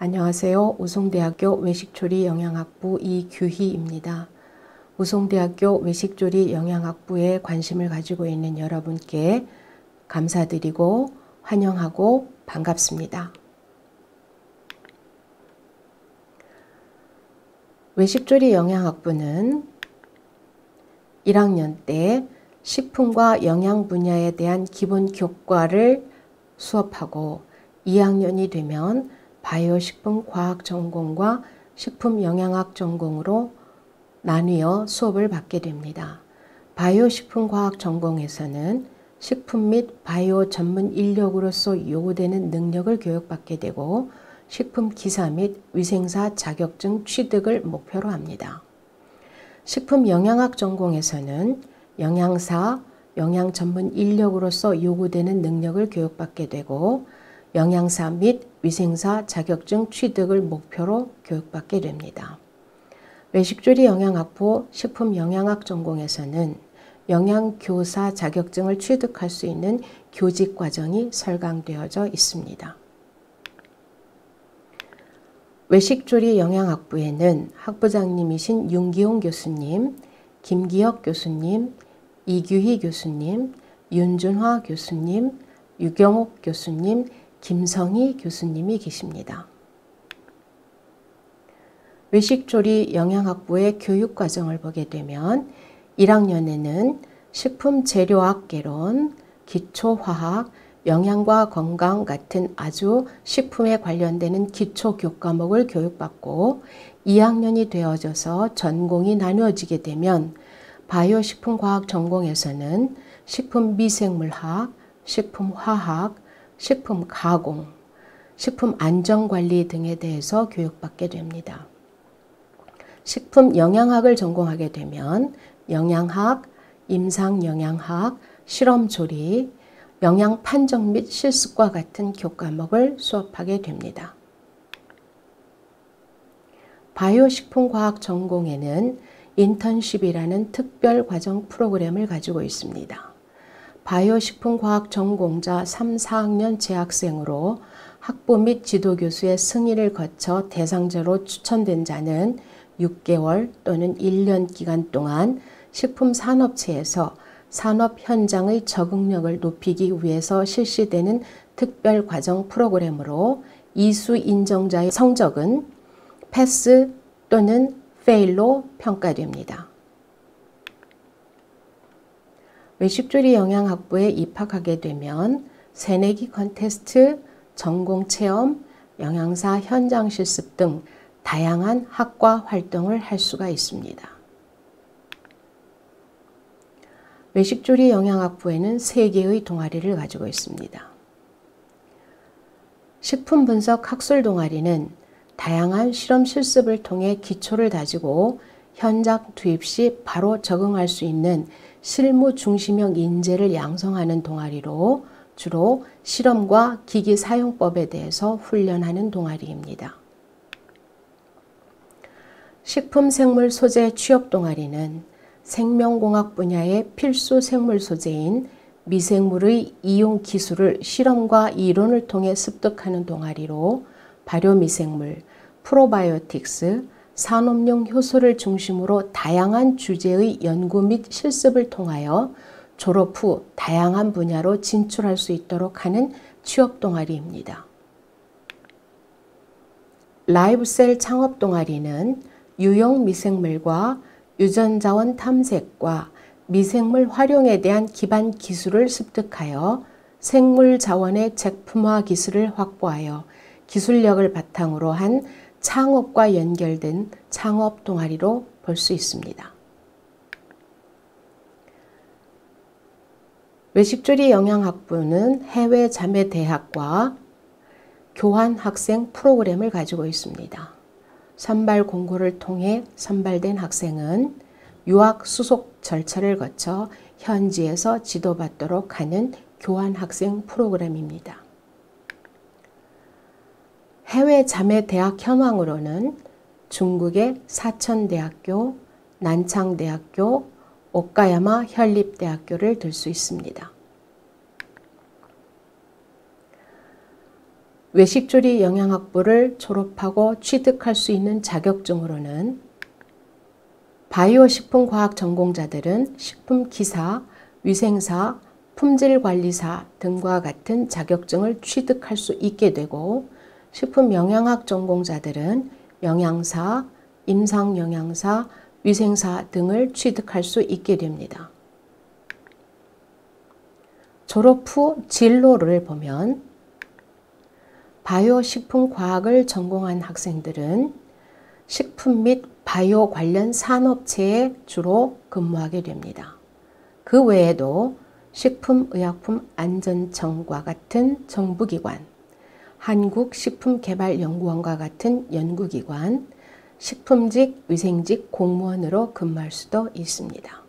안녕하세요. 우송대학교 외식조리 영양학부 이규희입니다. 우송대학교 외식조리 영양학부에 관심을 가지고 있는 여러분께 감사드리고 환영하고 반갑습니다. 외식조리 영양학부는 1학년 때 식품과 영양 분야에 대한 기본 교과를 수업하고 2학년이 되면 바이오식품 과학 전공과 식품 영양학 전공으로 나뉘어 수업을 받게 됩니다. 바이오식품 과학 전공에서는 식품 및 바이오 전문 인력으로서 요구되는 능력을 교육받게 되고 식품 기사 및 위생사 자격증 취득을 목표로 합니다. 식품 영양학 전공에서는 영양사, 영양 전문 인력으로서 요구되는 능력을 교육받게 되고 영양사 및 위생사 자격증 취득을 목표로 교육받게 됩니다. 외식조리 영양학부 식품 영양학 전공에서는 영양교사 자격증을 취득할 수 있는 교직 과정이 설강되어져 있습니다. 외식조리 영양학부에는 학부장님이신 윤기용 교수님, 김기혁 교수님, 이규희 교수님, 윤준화 교수님, 유경옥 교수님, 김성희 교수님이 계십니다. 외식조리 영양학부의 교육과정을 보게 되면 1학년에는 식품재료학 개론, 기초화학, 영양과 건강 같은 아주 식품에 관련되는 기초 교과목을 교육받고 2학년이 되어져서 전공이 나누어지게 되면 바이오식품과학 전공에서는 식품미생물학, 식품화학, 식품 가공, 식품 안전관리 등에 대해서 교육받게 됩니다. 식품 영양학을 전공하게 되면 영양학, 임상영양학, 실험조리, 영양 판정 및 실습과 같은 교과목을 수업하게 됩니다. 바이오식품과학 전공에는 인턴십이라는 특별과정 프로그램을 가지고 있습니다. 바이오식품과학 전공자 3, 4학년 재학생으로 학부 및 지도교수의 승인을 거쳐 대상자로 추천된 자는 6개월 또는 1년 기간 동안 식품산업체에서 산업 현장의 적응력을 높이기 위해서 실시되는 특별과정 프로그램으로 이수 인정자의 성적은 패스 또는 페일로 평가됩니다. 외식조리 영양학부에 입학하게 되면 새내기 컨테스트, 전공체험, 영양사 현장 실습 등 다양한 학과 활동을 할 수가 있습니다. 외식조리 영양학부에는 3개의 동아리를 가지고 있습니다. 식품분석 학술 동아리는 다양한 실험 실습을 통해 기초를 다지고 현장 투입 시 바로 적응할 수 있는 실무 중심형 인재를 양성하는 동아리로 주로 실험과 기기 사용법에 대해서 훈련하는 동아리입니다. 식품생물 소재 취업 동아리는 생명공학 분야의 필수 생물 소재인 미생물의 이용 기술을 실험과 이론을 통해 습득하는 동아리로 발효미생물, 프로바이오틱스, 산업용 효소를 중심으로 다양한 주제의 연구 및 실습을 통하여 졸업 후 다양한 분야로 진출할 수 있도록 하는 취업 동아리입니다. 라이브셀 창업 동아리는 유용 미생물과 유전자원 탐색과 미생물 활용에 대한 기반 기술을 습득하여 생물 자원의 제품화 기술을 확보하여 기술력을 바탕으로 한 창업과 연결된 창업 동아리로 볼 수 있습니다. 외식조리 영양학부는 해외 자매 대학과 교환 학생 프로그램을 가지고 있습니다. 선발 공고를 통해 선발된 학생은 유학 수속 절차를 거쳐 현지에서 지도받도록 하는 교환 학생 프로그램입니다. 해외 자매 대학 현황으로는 중국의 사천대학교, 난창대학교, 오카야마 현립대학교를 들 수 있습니다. 외식조리 영양학부를 졸업하고 취득할 수 있는 자격증으로는 바이오식품과학 전공자들은 식품기사, 위생사, 품질관리사 등과 같은 자격증을 취득할 수 있게 되고 식품영양학 전공자들은 영양사, 임상영양사, 위생사 등을 취득할 수 있게 됩니다. 졸업 후 진로를 보면 바이오식품과학을 전공한 학생들은 식품 및 바이오 관련 산업체에 주로 근무하게 됩니다. 그 외에도 식품의약품안전청과 같은 정부기관, 한국식품개발연구원과 같은 연구기관, 식품직, 위생직 공무원으로 근무할 수도 있습니다.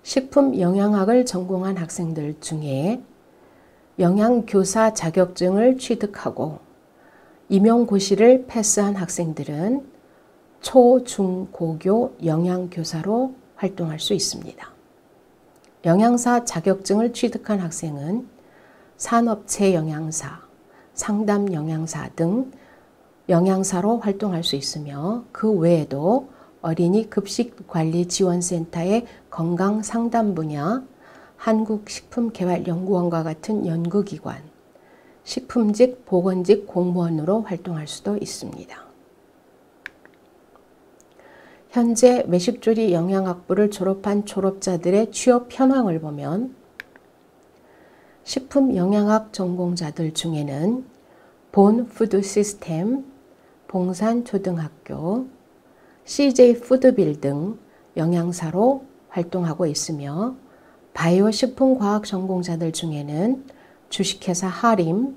식품영양학을 전공한 학생들 중에 영양교사 자격증을 취득하고 임용고시를 패스한 학생들은 초, 중, 고교 영양교사로 활동할 수 있습니다. 영양사 자격증을 취득한 학생은 산업체 영양사, 상담 영양사 등 영양사로 활동할 수 있으며 그 외에도 어린이 급식관리지원센터의 건강상담 분야, 한국식품개발연구원과 같은 연구기관, 식품직, 보건직 공무원으로 활동할 수도 있습니다. 현재 외식조리 영양학부를 졸업한 졸업자들의 취업 현황을 보면 식품영양학 전공자들 중에는 본푸드시스템, 봉산초등학교, CJ푸드빌 등 영양사로 활동하고 있으며 바이오식품과학 전공자들 중에는 주식회사 하림,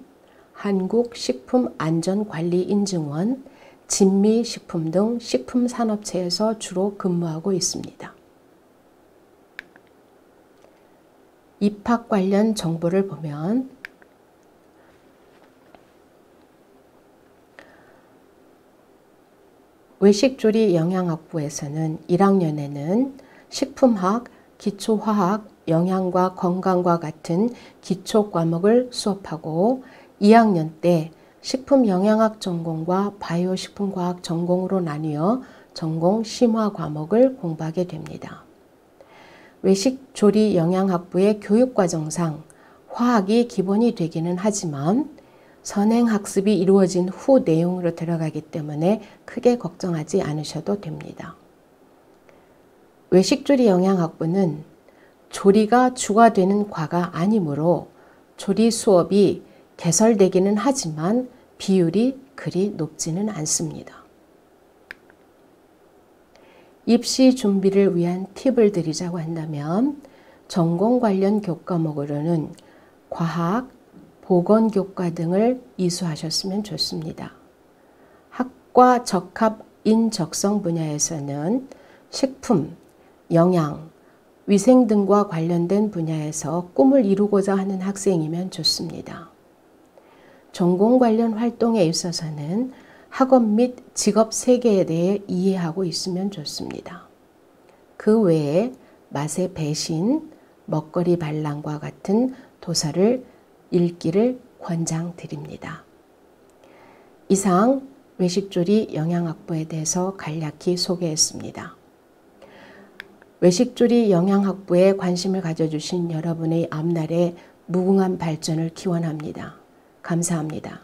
한국식품안전관리인증원, 진미식품 등 식품산업체에서 주로 근무하고 있습니다. 입학 관련 정보를 보면 외식조리 영양학부에서는 1학년에는 식품학, 기초화학, 영양과 건강과 같은 기초 과목을 수업하고 2학년 때 식품영양학 전공과 바이오식품과학 전공으로 나뉘어 전공 심화 과목을 공부하게 됩니다. 외식조리 영양학부의 교육과정상 화학이 기본이 되기는 하지만 선행학습이 이루어진 후 내용으로 들어가기 때문에 크게 걱정하지 않으셔도 됩니다. 외식조리 영양학부는 조리가 주가 되는 과가 아니므로 조리 수업이 개설되기는 하지만 비율이 그리 높지는 않습니다. 입시 준비를 위한 팁을 드리자고 한다면 전공 관련 교과목으로는 과학, 보건교과 등을 이수하셨으면 좋습니다. 학과 적합 인적성 분야에서는 식품, 영양, 위생 등과 관련된 분야에서 꿈을 이루고자 하는 학생이면 좋습니다. 전공 관련 활동에 있어서는 학업 및 직업 세계에 대해 이해하고 있으면 좋습니다. 그 외에 맛의 배신, 먹거리 반란과 같은 도서를 읽기를 권장드립니다. 이상 외식조리 영양학부에 대해서 간략히 소개했습니다. 외식조리 영양학부에 관심을 가져주신 여러분의 앞날의 무궁한 발전을 기원합니다. 감사합니다.